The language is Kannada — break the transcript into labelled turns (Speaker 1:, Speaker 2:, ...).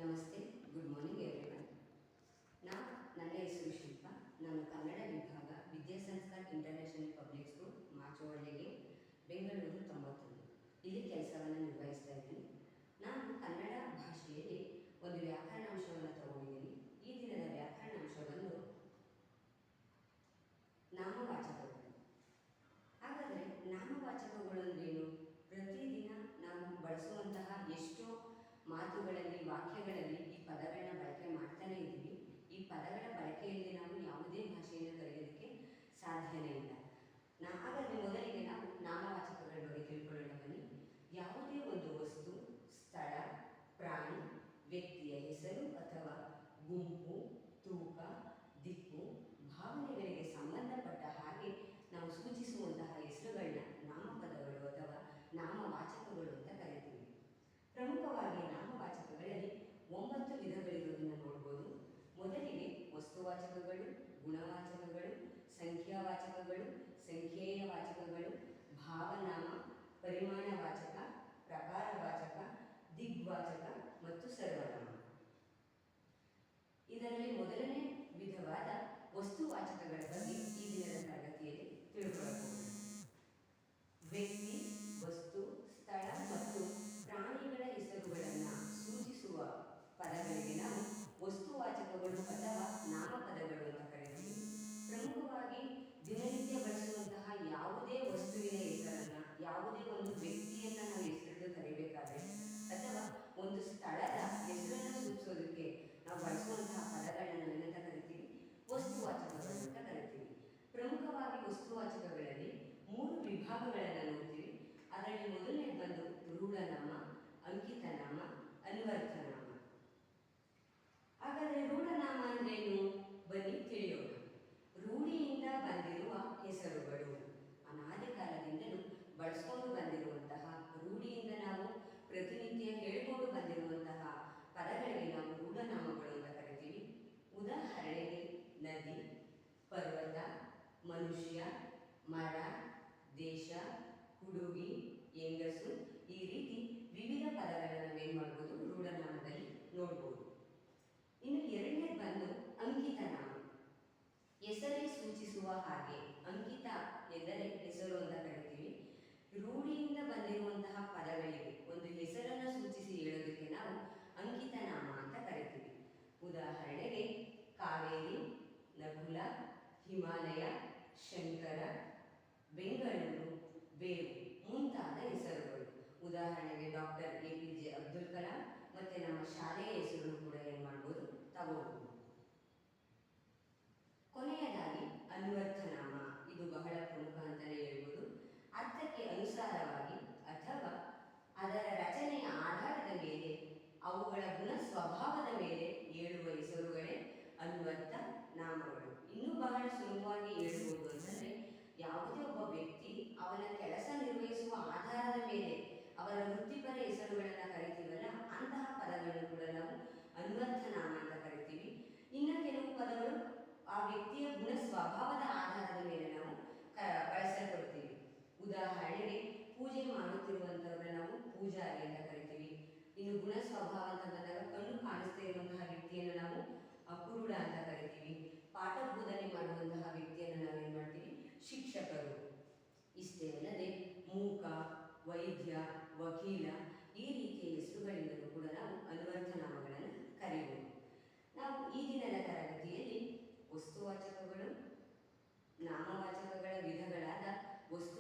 Speaker 1: ನಮಸ್ತೆ, ಗುಡ್ ಮಾರ್ನಿಂಗ್ ಎವ್ರಿವನ್. ನನ್ನ ಹೆಸರು ಶಿಲ್ಪ. ನಾನು ಕನ್ನಡ ವಿಭಾಗ ವಿದ್ಯಾಸಂಸ್ಥಾನ್ ಇಂಟರ್ನ್ಯಾಷನಲ್ ಪಬ್ಲಿಕ್ ಸ್ಕೂಲ್ ಮಾಚವಳ್ಳಿಗೆ ಬೆಂಗಳೂರು 91 ಇಲ್ಲಿ ಕೆಲಸವನ್ನು ನಿರ್ವಹಿಸ್ತಾ ಇದ್ದೀನಿ. ನಾನು ಕನ್ನಡ ಭಾಷೆಯಲ್ಲಿ ಒಂದು ವ್ಯಾಕರಣಾಂಶವನ್ನು ತಗೊಂಡಿದ್ದೀನಿ. ಈ ದಿನದ ವ್ಯಾಕರಣಾಂಶವನ್ನು ನಾಮವಾಚಕಗಳು. ಹಾಗಾದರೆ ನಾಮವಾಚಕಗಳು ಅಂದ್ರೇನು? ಪ್ರತಿದಿನ ನಾವು ಬಳಸುವಂತಹ ಎಷ್ಟೋ ಮಾತುಗಳಲ್ಲಿ, ವಾಕ್ಯಗಳಲ್ಲಿ ಈ ಪದಗಳನ್ನ ಬಳಕೆ ಮಾಡ್ತಾನೆ ಇದ್ದೀವಿ. ಈ ಪದಗಳ ಬಳಕೆಯಲ್ಲಿ ನಾವು ಯಾವುದೇ ಭಾಷೆಯನ್ನು ಕಲಿಯೋದಕ್ಕೆ ಸಾಧ್ಯನೇ ಇಲ್ಲ. ಹಾಗಾದರೆ ಮೊದಲಿಗೆ ನಾವು ನಾಮವಾಚಕಗಳ ಬಗ್ಗೆ ತಿಳ್ಕೊಳ್ಳೋಣ ಬನ್ನಿ. ಯಾವುದೇ ಒಂದು ವಸ್ತು, ಸ್ಥಳ, ಪ್ರಾಣಿ, ವ್ಯಕ್ತಿಯ ಹೆಸರು ಅಥವಾ ಗುಂಪು, ತೂಕ, ದಿಕ್ಕು, ಭಾವನೆಗಳಿಗೆ ಸಂಬಂಧಪಟ್ಟ ಹಾಗೆ ನಾವು ಸೂಚಿಸುವಂತಹ ಹೆಸರುಗಳನ್ನ ನಾಮಪದಗಳು ಅಥವಾ ನಾಮವಾಚಕಗಳು ಅಂತ ಕರಿತೀವಿ. ಪ್ರಮುಖವಾಗಿ ನಾಮವಾಚಕಗಳಲ್ಲಿ 9 ವಿಧಗಳಿರುವುದನ್ನು ನೋಡ್ಬೋದು. ಮೊದಲಿಗೆ ವಸ್ತುವಾಚಕಗಳು, ಗುಣವಾಚಕಗಳು, ಸಂಖ್ಯಾವಾಚಕಗಳು, ಸಂಖ್ಯೇಯ ವಾಚಕಗಳು, ಭಾವನಾಮ, ಪರಿಮಾಣವಾಚಕ, ಪ್ರಕಾರವಾಚಕ, ದಿಗ್ವಾಚಕ ಮತ್ತು ಸರ್ವನಾಮ. ಇದರಲ್ಲಿ ಮೊದಲನೇ ವಿಧವಾದ ವಸ್ತುವಾಚಕಗಳ ಬಗ್ಗೆ ಈ ದಿನದ ತರಗತಿಯಲ್ಲಿ ತಿಳ್ಕೊಳ್ಳಬಹುದು. ವ್ಯಕ್ತಿ, ವಸ್ತು, ಸ್ಥಳ ಮತ್ತು ಪ್ರಾಣಿಗಳ ಹೆಸರುಗಳನ್ನು ಸೂಚಿಸುವ ಪದಗಳಿಗೆ ನಾವು ವಸ್ತುವಾಚಕಗಳು ಅಥವಾ ನಾಮಪದಗಳು ಅಂತ ಕರೀತೀವಿ. ಪ್ರಮುಖವಾಗಿ ದಿನನಿತ್ಯ ಬಳಸುವಂತಹ ಯಾವುದೇ ವಸ್ತುವಿನ ಹೆಸರನ್ನ, ಯಾವುದೇ ಒಂದು ವ್ಯಕ್ತಿಯನ್ನ ನಾವು ಹೆಸರು ಕರಿಬೇಕಾದ್ರೆ ಅಥವಾ ಒಂದು ಸ್ಥಳದ ಹೆಸರನ್ನು ಸೂಚಿಸೋದಕ್ಕೆ ನಾವು ಬಳಸುವಂತಹ ಪದಗಳನ್ನ ಏನಂತ ಕರಿತೀವಿ? ವಸ್ತುವಾಚಕಗಳು ಅಂತ ಕರಿತೀವಿ. ಪ್ರಮುಖವಾಗಿ ವಸ್ತುವಾಚಕಗಳಲ್ಲಿ 3 ವಿಭಾಗಗಳನ್ನು ನೋಡ್ತೀವಿ. ಅದರಲ್ಲಿ ಮೊದಲನೇ ಬಂದು ರೂಢನಾಮ, ಅಂಕಿತನಾಮ, ಅನ್ವರ್ಥನಾಮ. ಹಾಗಾದರೆ ರೂಢನಾಮ ಅಂದ್ರೇನು? ಬನ್ನಿ ತಿಳಿಯೋಣ. ರೂಢಿಯಿಂದ ಬಂದಿರುವ ಹೆಸರುಗಳು. ಅನಾದಿ ಕಾಲದಿಂದಲೂ ಬಳಸ್ಕೊಂಡು ಬಂದಿರುವಂತಹ, ರೂಢಿಯಿಂದ ನಾವು ಪ್ರತಿನಿತ್ಯ ಹೇಳಿಕೊಂಡು ಬಂದಿರುವಂತಹ ಪದಗಳಿಗೆ ನಾವು ರೂಢನಾಮಗಳು ಅಂತ ಕರಿತೀವಿ. ಉದಾಹರಣೆಗೆ ನದಿ, ಪರ್ವತ, ಮನುಷ್ಯ, ಮರ, ದೇಶ, ಹುಡುಗಿ, ಹೆಂಗಸು, ಈ ರೀತಿ ವಿವಿಧ ಪದಗಳನ್ನು ನಾವೇನು ಮಾಡ್ಬೋದು? ರೂಢನಾಮದಲ್ಲಿ ನೋಡ್ಬೋದು. ಇನ್ನು ಎರಡನೇ ಬಂದು ಅಂಕಿತನಾಮ. ಹೆಸರೇ ಸೂಚಿಸುವ ಹಾಗೆ. ಅಂಕಿತ ಎಂದರೆ ಹೆಸರು ಅಂತ ಕರಿತೀವಿ. ರೂಢಿಯಿಂದ ಬಂದಿರುವಂತಹ ಪದಗಳಿಗೆ ಒಂದು ಹೆಸರನ್ನು ಸೂಚಿಸಿ ಹೇಳೋದಕ್ಕೆ ನಾವು ಅಂಕಿತನಾಮ ಅಂತ ಕರಿತೀವಿ. ಉದಾಹರಣೆಗೆ ಕಾವೇರಿ, ನಕುಲ, ಹಿಮಾಲಯ, ಶಂಕರ, ಬೆಂಗಳೂರು, ಬೇವು ಮುಂತಾದ ಹೆಸರುಗಳು. ಉದಾಹರಣೆಗೆ ಡಾಕ್ಟರ್ APJ ಅಬ್ದುಲ್ ಕಲಾಂ ಮತ್ತೆ ನಮ್ಮ ಶಾಲೆಯ ಹೆಸರು ಕೂಡ ಏನು ಮಾಡ್ಬೋದು? ತಗೋಬಹುದು. ಕೊನೆಯದಾಗಿ ಅನ್ವರ್ಥನಾಮ. ಇದು ಬಹಳ ಪ್ರಮುಖ ಅಂತಲೇ ಹೇಳ್ಬೋದು. ಅರ್ಥಕ್ಕೆ ಅನುಸಾರವಾಗಿ ಅಥವಾ ಅದರ ರಚನೆಯ ಆಧಾರದ ಮೇಲೆ, ಅವುಗಳ ಗುಣ ಸ್ವಭಾವದ ಮೇಲೆ ಹೇಳುವ ಹೆಸರುಗಳೇ ಅನ್ವರ್ಥ ನಾಮಗಳು. ಇನ್ನೂ ಬಹಳ ಸುಲಭವಾಗಿ ಹೇಳ್ಬೋದು ಅಂತಂದರೆ, ಯಾವುದೇ ಒಬ್ಬ ವ್ಯಕ್ತಿ ಅವನ ಕೆಲಸ ನಿರ್ವಹಿಸುವ ಆಧಾರದ ಮೇಲೆ ಅವರ ವೃತ್ತಿಪರ ಹೆಸರುಗಳನ್ನು ಕರಿತೀವಲ್ಲ, ಅಂತಹ ಪದಗಳನ್ನು ಕೂಡ ನಾವು ಅನ್ವರ್ಥನಾಮ ಅಂತ ಕರಿತೀವಿ. ಇನ್ನು ಕೆಲವು ಪದಗಳು ಆ ವ್ಯಕ್ತಿಯ ಗುಣ ಸ್ವಭಾವದ ಆಧಾರದ ಮೇಲೆ ನಾವು ಬಳಸಲ್ಪಡ್ತೀವಿ. ಉದಾಹರಣೆಗೆ ಪೂಜೆ ಮಾಡುತ್ತಿರುವಂಥವ್ರನ್ನ ನಾವು ಪೂಜಾರಿ ಅಂತ ಕರಿತೀವಿ. ಇನ್ನು ಗುಣ ಸ್ವಭಾವ ಅಂತ ಬಂದಾಗ ಕಣ್ಣು ಕಾಣಿಸ್ತಾ ಇರುವಂತಹ ವ್ಯಕ್ತಿಯನ್ನು ನಾವು ಕುರುಡ ಅಂತ ಕರಿತೀವಿ. ಪಾಠ ಬೋಧನೆ ಮಾಡುವಂತಹ ವ್ಯಕ್ತಿಯನ್ನು ನಾವೇನು ಮಾಡ್ತೀವಿ? ಶಿಕ್ಷಕರು. ಇಷ್ಟೇ ಅಲ್ಲದೆ ಮೂಕ, ವೈದ್ಯ, ವಕೀಲ, ಈ ರೀತಿಯ ಹೆಸರುಗಳಿಂದಲೂ ಕೂಡ ನಾವು ಅನ್ವರ್ಥನಾಮಗಳನ್ನು ಕರೆಯಬಹುದು. ನಾವು ಈ ದಿನದ ತರಗತಿಯಲ್ಲಿ ವಸ್ತುವಾಚಕಗಳು, ನಾಮವಾಚಕಗಳ ವಿಧಗಳಾದ ವಸ್ತು